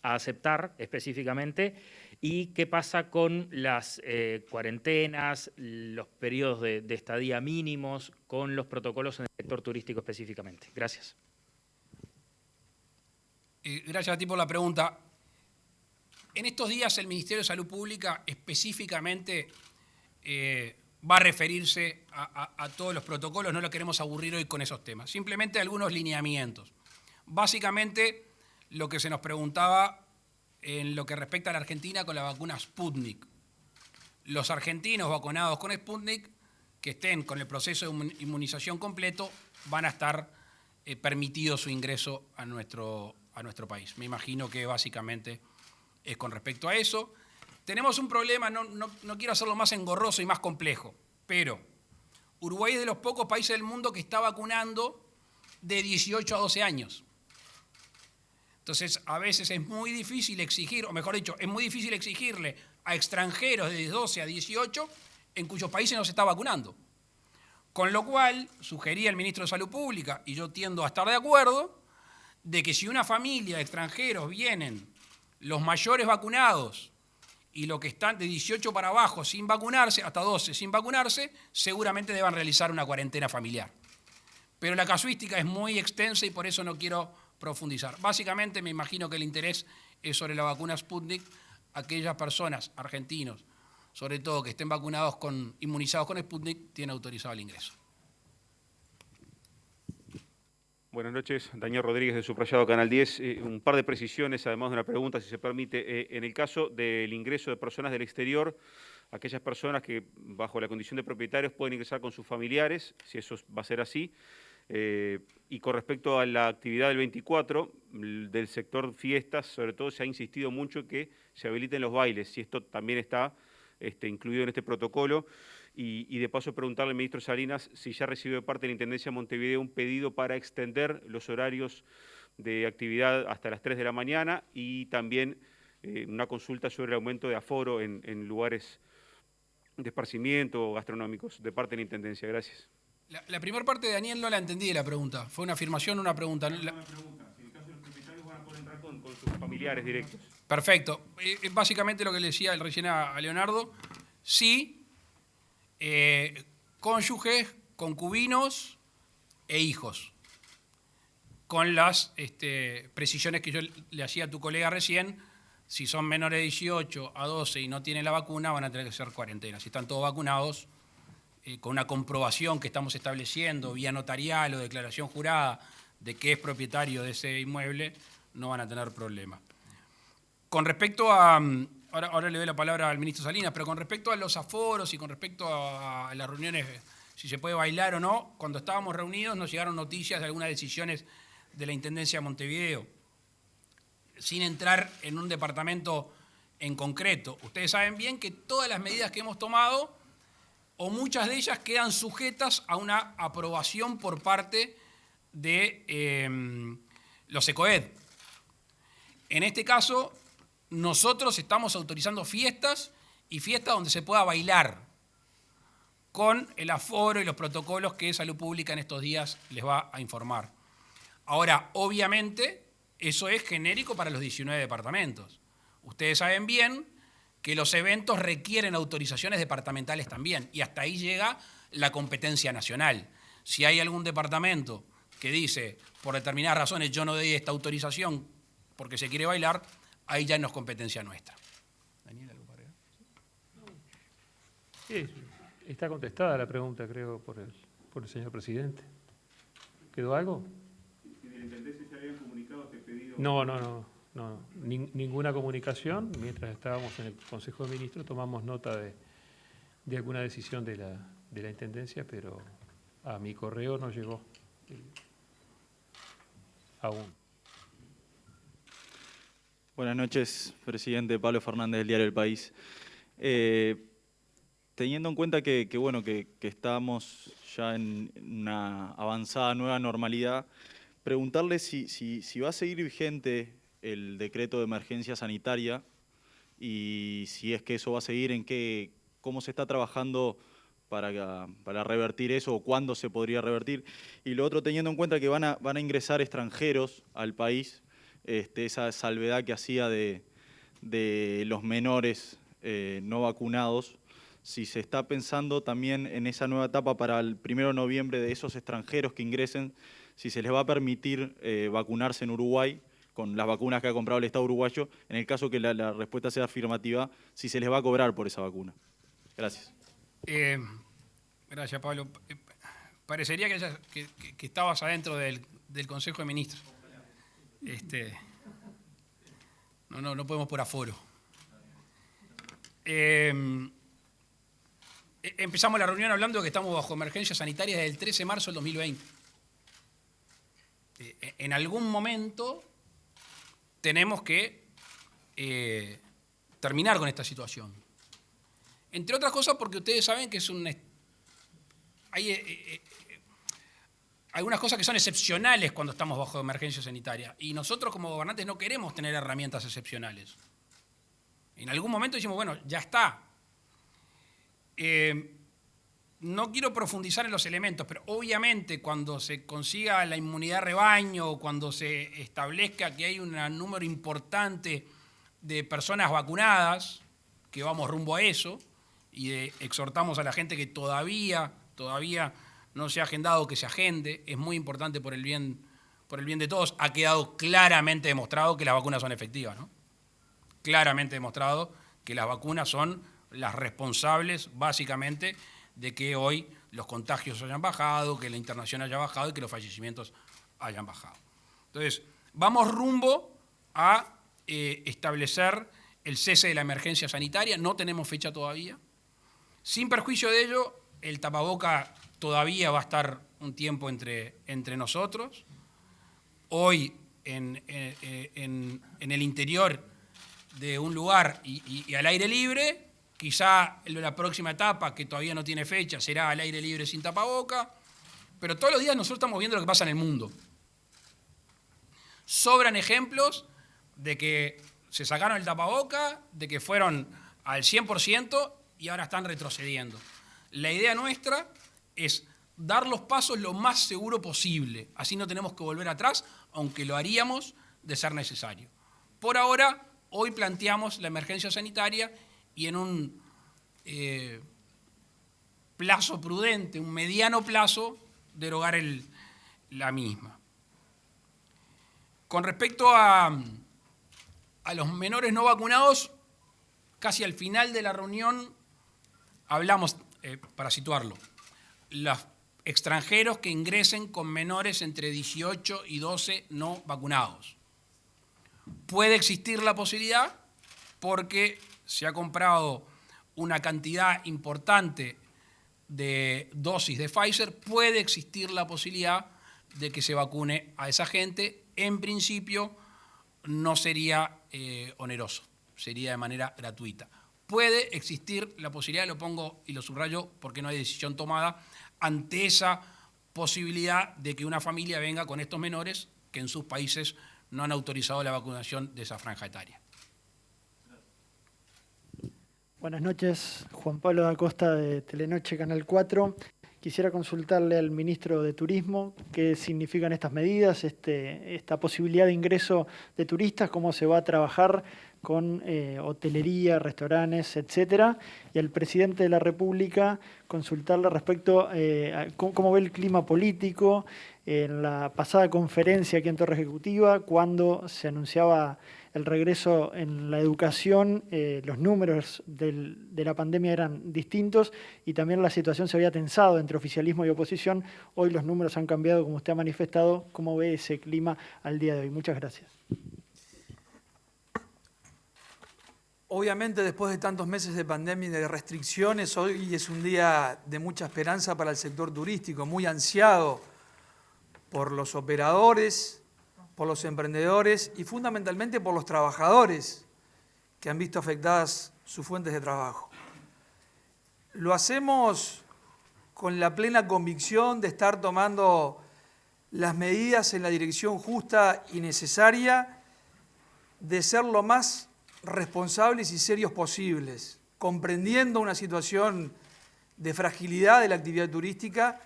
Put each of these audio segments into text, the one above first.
a aceptar específicamente, y qué pasa con las cuarentenas, los periodos de estadía mínimos, con los protocolos en el sector turístico específicamente. Gracias. Gracias a ti por la pregunta. En estos días el Ministerio de Salud Pública específicamente va a referirse a todos los protocolos, no lo queremos aburrir hoy con esos temas, simplemente algunos lineamientos. Básicamente lo que se nos preguntaba en lo que respecta a la Argentina con la vacuna Sputnik. Los argentinos vacunados con Sputnik que estén con el proceso de inmunización completo van a estar permitido su ingreso a nuestro país. Me imagino que básicamente es con respecto a eso. Tenemos un problema, no quiero hacerlo más engorroso y más complejo, pero Uruguay es de los pocos países del mundo que está vacunando de 18 a 12 años. Entonces, a veces es muy difícil exigir, o mejor dicho, es muy difícil exigirle a extranjeros de 12 a 18 en cuyos países no se está vacunando. Con lo cual, sugería el ministro de Salud Pública, y yo tiendo a estar de acuerdo, de que si una familia de extranjeros vienen los mayores vacunados y los que están de 18 para abajo sin vacunarse, hasta 12 sin vacunarse, seguramente deban realizar una cuarentena familiar. Pero la casuística es muy extensa y por eso no quiero profundizar. Básicamente me imagino que el interés es sobre la vacuna Sputnik. Aquellas personas, argentinos, sobre todo que estén inmunizados con Sputnik, tienen autorizado el ingreso. Buenas noches, Daniel Rodríguez de Subrayado Canal 10. Un par de precisiones, además de una pregunta, si se permite. En el caso del ingreso de personas del exterior, aquellas personas que bajo la condición de propietarios pueden ingresar con sus familiares, si eso va a ser así. Y con respecto a la actividad del 24, del sector fiestas, sobre todo se ha insistido mucho que se habiliten los bailes, si esto también está incluido en este protocolo. Y de paso preguntarle al ministro Salinas si ya recibió de parte de la Intendencia de Montevideo un pedido para extender los horarios de actividad hasta las 3 de la mañana y también una consulta sobre el aumento de aforo en lugares de esparcimiento gastronómicos de parte de la Intendencia. Gracias. La primera parte, Daniel, no la entendí de la pregunta. ¿Fue una afirmación o una pregunta? Una pregunta. Si en el caso de los propietarios van a poder entrar con sus familiares directos. Perfecto. Básicamente lo que le decía recién a Leonardo, sí, cónyuges, concubinos e hijos, con las precisiones que yo le hacía a tu colega recién. Si son menores de 18 a 12 y no tienen la vacuna, van a tener que hacer cuarentena. Si están todos vacunados, con una comprobación que estamos estableciendo vía notarial o declaración jurada de que es propietario de ese inmueble, no van a tener problema. Con respecto a... Ahora le doy la palabra al ministro Salinas, pero con respecto a los aforos y con respecto a las reuniones, si se puede bailar o no, cuando estábamos reunidos nos llegaron noticias de algunas decisiones de la Intendencia de Montevideo, sin entrar en un departamento en concreto. Ustedes saben bien que todas las medidas que hemos tomado, o muchas de ellas, quedan sujetas a una aprobación por parte de los ECOED. En este caso, nosotros estamos autorizando fiestas y fiestas donde se pueda bailar, con el aforo y los protocolos que Salud Pública en estos días les va a informar. Ahora, obviamente, eso es genérico para los 19 departamentos. Ustedes saben bien que los eventos requieren autorizaciones departamentales también, y hasta ahí llega la competencia nacional. Si hay algún departamento que dice, por determinadas razones, yo no doy esta autorización porque se quiere bailar, ahí ya no es competencia nuestra. Daniel, ¿algo para agregar? Sí, está contestada la pregunta, creo, por el señor presidente. ¿Quedó algo? ¿De la Intendencia se habían comunicado este pedido? No. Ninguna comunicación. Mientras estábamos en el Consejo de Ministros tomamos nota de alguna decisión de la Intendencia, pero a mi correo no llegó aún. Buenas noches, presidente. Pablo Fernández, del diario El País. Teniendo en cuenta que estamos ya en una avanzada nueva normalidad, preguntarle si va a seguir vigente el decreto de emergencia sanitaria y si es que eso va a seguir, cómo se está trabajando para revertir eso o cuándo se podría revertir. Y lo otro, teniendo en cuenta que van a ingresar extranjeros al país, esa salvedad que hacía de los menores no vacunados, si se está pensando también en esa nueva etapa para el 1 de noviembre de esos extranjeros que ingresen, si se les va a permitir vacunarse en Uruguay con las vacunas que ha comprado el Estado uruguayo, en el caso que la respuesta sea afirmativa, si se les va a cobrar por esa vacuna. Gracias. Gracias, Pablo. Parecería que estabas adentro del Consejo de Ministros. No podemos por aforo. Empezamos la reunión hablando de que estamos bajo emergencia sanitaria desde el 13 de marzo del 2020. En algún momento tenemos que terminar con esta situación. Entre otras cosas porque ustedes saben que hay algunas cosas que son excepcionales cuando estamos bajo emergencia sanitaria. Y nosotros como gobernantes no queremos tener herramientas excepcionales. En algún momento decimos, bueno, ya está. No quiero profundizar en los elementos, pero obviamente cuando se consiga la inmunidad rebaño o cuando se establezca que hay un número importante de personas vacunadas, que vamos rumbo a eso, y exhortamos a la gente que todavía no se ha agendado, que se agende, es muy importante por el bien de todos. Ha quedado claramente demostrado que las vacunas son efectivas, ¿no? Claramente demostrado que las vacunas son las responsables, básicamente, de que hoy los contagios hayan bajado, que la internación haya bajado y que los fallecimientos hayan bajado. Entonces, vamos rumbo a establecer el cese de la emergencia sanitaria, no tenemos fecha todavía. Sin perjuicio de ello, el tapaboca todavía va a estar un tiempo entre nosotros. Hoy, en el interior de un lugar y al aire libre, quizá la próxima etapa, que todavía no tiene fecha, será al aire libre sin tapaboca, pero todos los días nosotros estamos viendo lo que pasa en el mundo. Sobran ejemplos de que se sacaron el tapaboca, de que fueron al 100% y ahora están retrocediendo. La idea nuestra es dar los pasos lo más seguro posible, así no tenemos que volver atrás, aunque lo haríamos de ser necesario. Por ahora, hoy planteamos la emergencia sanitaria y en un plazo prudente, un mediano plazo, derogar la misma. Con respecto a los menores no vacunados, casi al final de la reunión hablamos, para situarlo, los extranjeros que ingresen con menores entre 18 y 12 no vacunados. Puede existir la posibilidad, porque se ha comprado una cantidad importante de dosis de Pfizer, puede existir la posibilidad de que se vacune a esa gente. En principio no sería oneroso, sería de manera gratuita. Puede existir la posibilidad, lo pongo y lo subrayo porque no hay decisión tomada, ante esa posibilidad de que una familia venga con estos menores que en sus países no han autorizado la vacunación de esa franja etaria. Buenas noches, Juan Pablo da Costa de Telenoche, Canal 4. Quisiera consultarle al ministro de Turismo qué significan estas medidas, esta posibilidad de ingreso de turistas, cómo se va a trabajar con hotelería, restaurantes, etcétera. Y al presidente de la República consultarle respecto a cómo ve el clima político. En la pasada conferencia aquí en Torre Ejecutiva, cuando se anunciaba el regreso en la educación, los números de la pandemia eran distintos y también la situación se había tensado entre oficialismo y oposición. Hoy los números han cambiado, como usted ha manifestado. ¿Cómo ve ese clima al día de hoy? Muchas gracias. Obviamente, después de tantos meses de pandemia y de restricciones, hoy es un día de mucha esperanza para el sector turístico, muy ansiado por los operadores, por los emprendedores y fundamentalmente por los trabajadores que han visto afectadas sus fuentes de trabajo. Lo hacemos con la plena convicción de estar tomando las medidas en la dirección justa y necesaria, de ser lo más responsables y serios posibles, comprendiendo una situación de fragilidad de la actividad turística,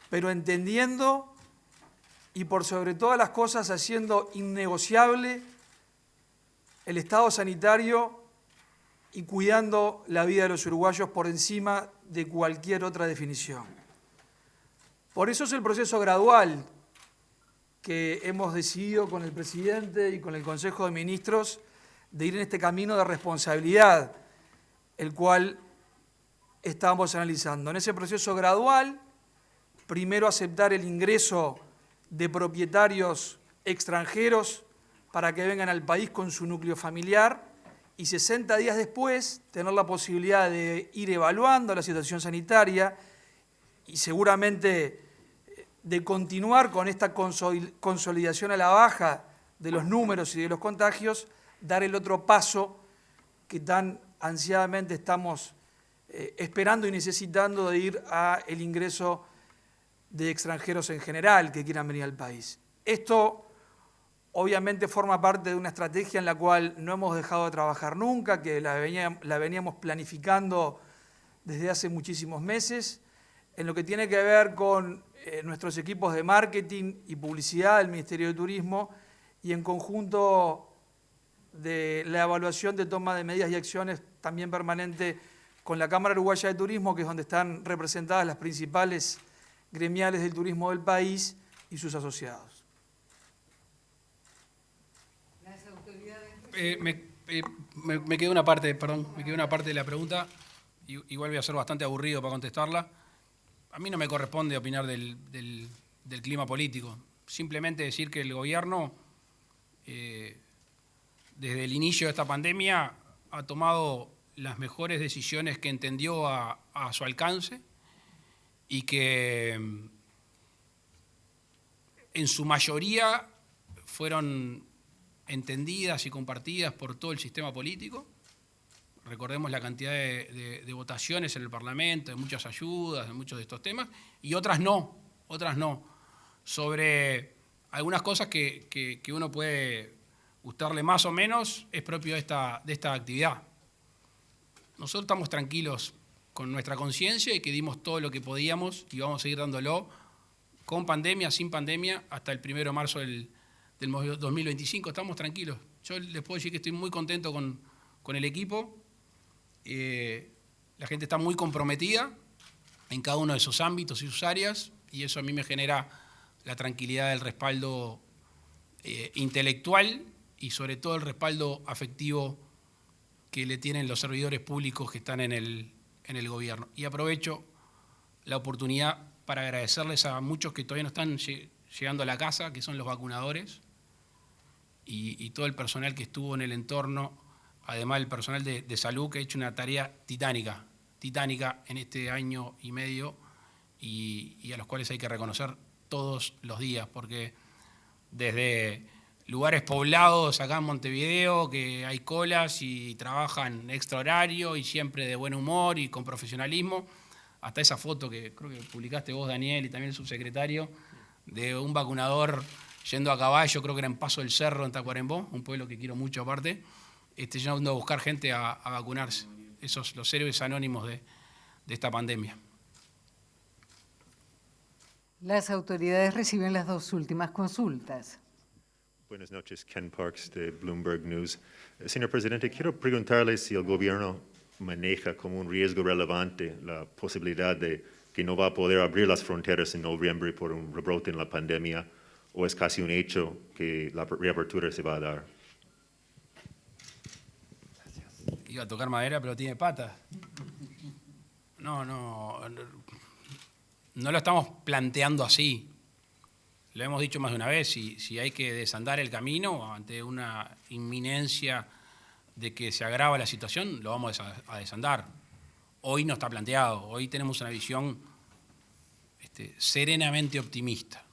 pero entendiendo y por sobre todas las cosas haciendo innegociable el estado sanitario y cuidando la vida de los uruguayos por encima de cualquier otra definición. Por eso es el proceso gradual que hemos decidido con el presidente y con el Consejo de Ministros de ir en este camino de responsabilidad, el cual estamos analizando. En ese proceso gradual, primero aceptar el ingreso de propietarios extranjeros para que vengan al país con su núcleo familiar y 60 días después tener la posibilidad de ir evaluando la situación sanitaria y seguramente de continuar con esta consolidación a la baja de los números y de los contagios, dar el otro paso que tan ansiadamente estamos esperando y necesitando de ir al ingreso de extranjeros en general que quieran venir al país. Esto obviamente forma parte de una estrategia en la cual no hemos dejado de trabajar nunca, que la veníamos planificando desde hace muchísimos meses, en lo que tiene que ver con nuestros equipos de marketing y publicidad del Ministerio de Turismo y en conjunto de la evaluación de toma de medidas y acciones también permanente con la Cámara Uruguaya de Turismo, que es donde están representadas las principales gremiales del turismo del país y sus asociados. Las autoridades... me quedó una parte, perdón, me quedó una parte de la pregunta, igual voy a ser bastante aburrido para contestarla. A mí no me corresponde opinar del clima político, simplemente decir que el gobierno, desde el inicio de esta pandemia, ha tomado las mejores decisiones que entendió a su alcance y que en su mayoría fueron entendidas y compartidas por todo el sistema político. Recordemos la cantidad de votaciones en el Parlamento, de muchas ayudas, de muchos de estos temas, y otras no, sobre algunas cosas que uno puede gustarle más o menos, es propio de esta actividad. Nosotros estamos tranquilos con nuestra conciencia y que dimos todo lo que podíamos y vamos a seguir dándolo con pandemia, sin pandemia, hasta el 1 de marzo del 2025. Estamos tranquilos. Yo les puedo decir que estoy muy contento con el equipo. La gente está muy comprometida en cada uno de sus ámbitos y sus áreas y eso a mí me genera la tranquilidad del respaldo intelectual y sobre todo el respaldo afectivo que le tienen los servidores públicos que están en el gobierno. Y aprovecho la oportunidad para agradecerles a muchos que todavía no están llegando a la casa, que son los vacunadores y todo el personal que estuvo en el entorno, además el personal de salud que ha hecho una tarea titánica en este año y medio y a los cuales hay que reconocer todos los días, porque desde lugares poblados acá en Montevideo, que hay colas y trabajan extra horario y siempre de buen humor y con profesionalismo, hasta esa foto que creo que publicaste vos, Daniel, y también el subsecretario, de un vacunador yendo a caballo, creo que era en Paso del Cerro, en Tacuarembó, un pueblo que quiero mucho aparte, yendo a buscar gente a vacunarse. Esos los héroes anónimos de esta pandemia. Las autoridades reciben las dos últimas consultas. Buenas noches, Ken Parks de Bloomberg News. Señor Presidente, quiero preguntarle si el gobierno maneja como un riesgo relevante la posibilidad de que no va a poder abrir las fronteras en noviembre por un rebrote en la pandemia, o es casi un hecho que la reapertura se va a dar. Iba a tocar madera, pero tiene patas. No lo estamos planteando así. Lo hemos dicho más de una vez, si hay que desandar el camino ante una inminencia de que se agrava la situación, lo vamos a desandar. Hoy no está planteado, hoy tenemos una visión serenamente optimista.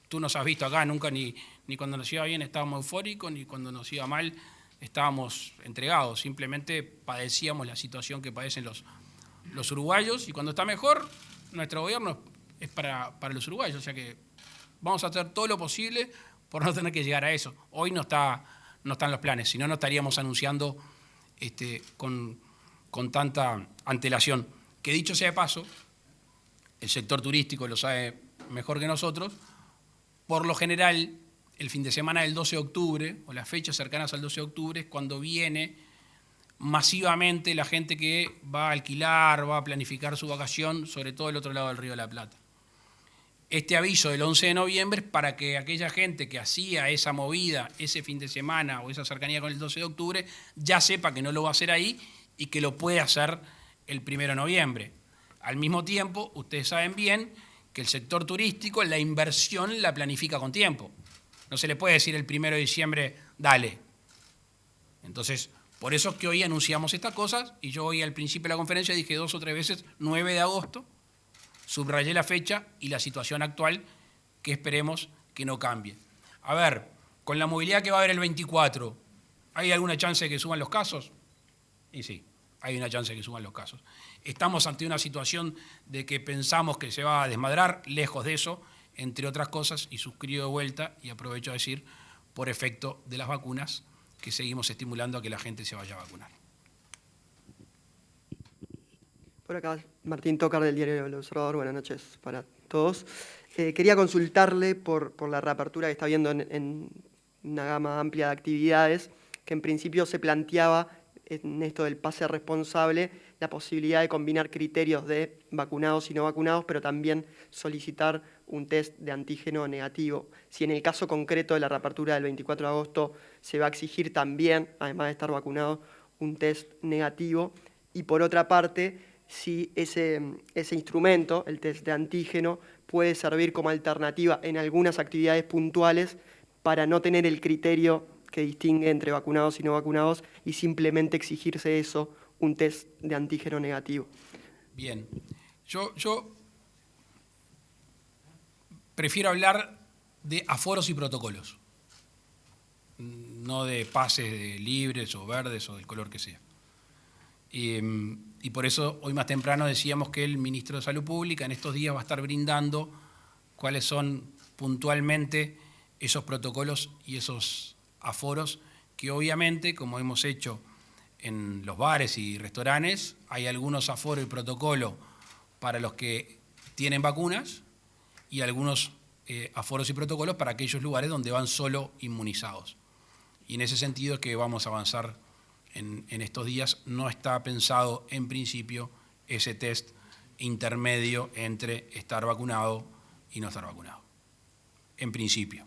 Tú nos has visto acá, nunca ni cuando nos iba bien estábamos eufóricos, ni cuando nos iba mal estábamos entregados, simplemente padecíamos la situación que padecen los uruguayos y cuando está mejor, nuestro gobierno es para los uruguayos, o sea que vamos a hacer todo lo posible por no tener que llegar a eso. Hoy no están los planes, si no, no estaríamos anunciando con tanta antelación. Que dicho sea de paso, el sector turístico lo sabe mejor que nosotros. Por lo general, el fin de semana del 12 de octubre, o las fechas cercanas al 12 de octubre, es cuando viene masivamente la gente que va a alquilar, va a planificar su vacación, sobre todo del otro lado del Río de la Plata. Este aviso del 11 de noviembre es para que aquella gente que hacía esa movida ese fin de semana o esa cercanía con el 12 de octubre ya sepa que no lo va a hacer ahí y que lo puede hacer el 1 de noviembre. Al mismo tiempo, ustedes saben bien que el sector turístico, la inversión la planifica con tiempo. No se le puede decir el 1 de diciembre, dale. Entonces, por eso es que hoy anunciamos estas cosas, y yo hoy al principio de la conferencia dije 2 o 3 veces 9 de agosto, subrayé la fecha y la situación actual, que esperemos que no cambie. A ver, con la movilidad que va a haber el 24, ¿hay alguna chance de que suban los casos? Y sí, hay una chance de que suban los casos. Estamos ante una situación de que pensamos que se va a desmadrar, lejos de eso, entre otras cosas, y suscribo de vuelta, y aprovecho a decir, por efecto de las vacunas, que seguimos estimulando a que la gente se vaya a vacunar. Por acá, Martín Tócar del diario El Observador. Buenas noches para todos. Quería consultarle por la reapertura que está habiendo en una gama amplia de actividades, que en principio se planteaba en esto del pase responsable la posibilidad de combinar criterios de vacunados y no vacunados, pero también solicitar un test de antígeno negativo. Si en el caso concreto de la reapertura del 24 de agosto se va a exigir también, además de estar vacunado, un test negativo. Y por otra parte, si ese instrumento, el test de antígeno, puede servir como alternativa en algunas actividades puntuales para no tener el criterio que distingue entre vacunados y no vacunados y simplemente exigirse eso, un test de antígeno negativo. Bien, yo prefiero hablar de aforos y protocolos, no de pases de libres o verdes o del color que sea. Y por eso hoy más temprano decíamos que el ministro de Salud Pública en estos días va a estar brindando cuáles son puntualmente esos protocolos y esos aforos que obviamente, como hemos hecho en los bares y restaurantes, hay algunos aforos y protocolos para los que tienen vacunas y algunos aforos y protocolos para aquellos lugares donde van solo inmunizados. Y en ese sentido es que vamos a avanzar en estos días. No está pensado en principio ese test intermedio entre estar vacunado y no estar vacunado, en principio.